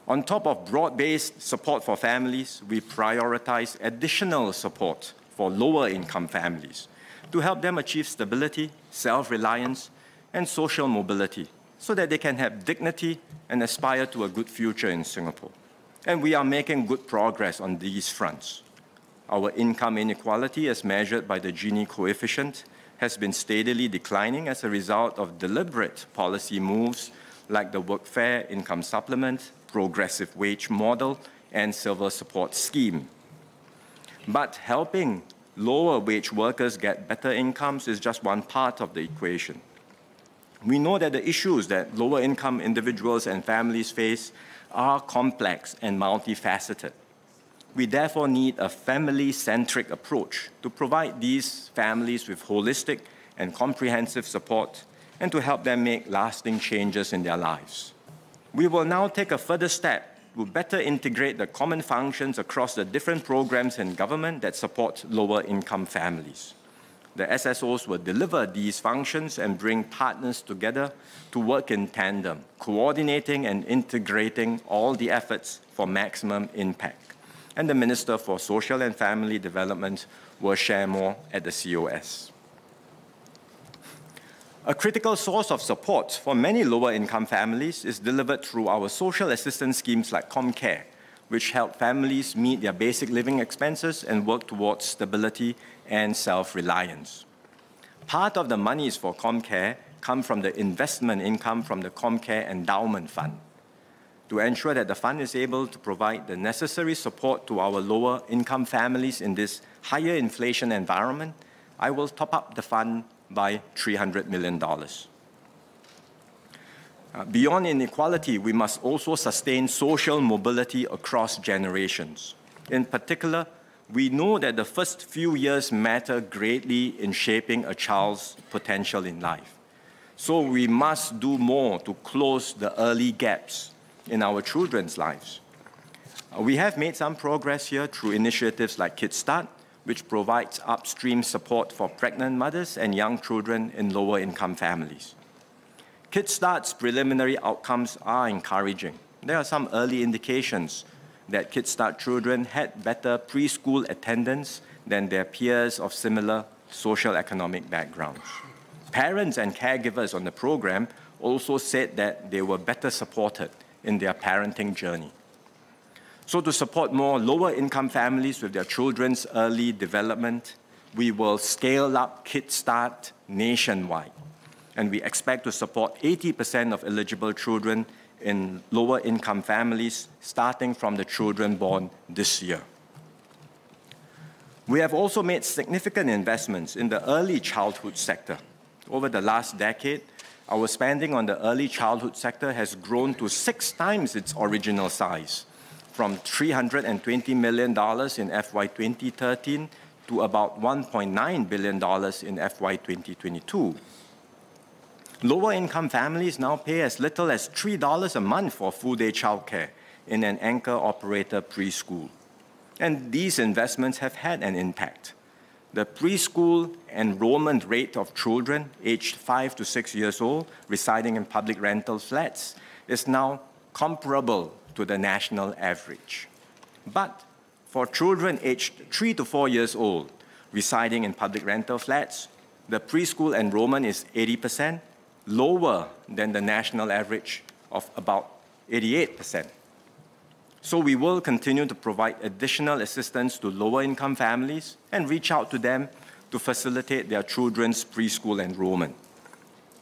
On top of broad-based support for families, we prioritize additional support for lower-income families to help them achieve stability, self-reliance, and social mobility so that they can have dignity and aspire to a good future in Singapore. And we are making good progress on these fronts. Our income inequality, as measured by the Gini coefficient, has been steadily declining as a result of deliberate policy moves like the Workfare Income Supplement, Progressive Wage Model, and Silver Support Scheme. But helping lower wage workers get better incomes is just one part of the equation. We know that the issues that lower income individuals and families face are complex and multifaceted. We therefore need a family-centric approach to provide these families with holistic and comprehensive support and to help them make lasting changes in their lives. We will now take a further step to better integrate the common functions across the different programs in government that support lower-income families. The SSOs will deliver these functions and bring partners together to work in tandem, coordinating and integrating all the efforts for maximum impact. And the Minister for Social and Family Development will share more at the COS. A critical source of support for many lower-income families is delivered through our social assistance schemes like ComCare, which help families meet their basic living expenses and work towards stability and self-reliance. Part of the monies for ComCare come from the investment income from the ComCare Endowment Fund. To ensure that the fund is able to provide the necessary support to our lower-income families in this higher inflation environment, I will top up the fund by $300 million. Beyond inequality, we must also sustain social mobility across generations. In particular, we know that the first few years matter greatly in shaping a child's potential in life. So we must do more to close the early gaps in our children's lives. We have made some progress here through initiatives like KidStart, which provides upstream support for pregnant mothers and young children in lower-income families. KidStart's preliminary outcomes are encouraging. There are some early indications that KidStart children had better preschool attendance than their peers of similar socio-economic backgrounds. Parents and caregivers on the program also said that they were better supported in their parenting journey. So to support more lower-income families with their children's early development, we will scale up KidStart nationwide. And we expect to support 80% of eligible children in lower-income families, starting from the children born this year. We have also made significant investments in the early childhood sector. Over the last decade, our spending on the early childhood sector has grown to 6 times its original size, from $320 million in FY 2013 to about $1.9 billion in FY 2022. Lower-income families now pay as little as $3 a month for full-day childcare in an anchor-operator preschool. And these investments have had an impact. The preschool enrollment rate of children aged 5 to 6 years old residing in public rental flats is now comparable to the national average. But for children aged 3 to 4 years old residing in public rental flats, the preschool enrollment is 80%, lower than the national average of about 88%. So we will continue to provide additional assistance to lower-income families and reach out to them to facilitate their children's preschool enrollment.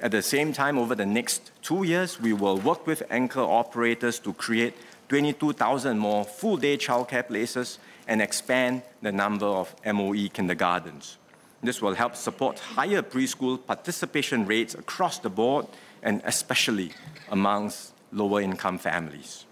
At the same time, over the next 2 years, we will work with anchor operators to create 22,000 more full-day childcare places and expand the number of MOE kindergartens. This will help support higher preschool participation rates across the board and especially amongst lower-income families.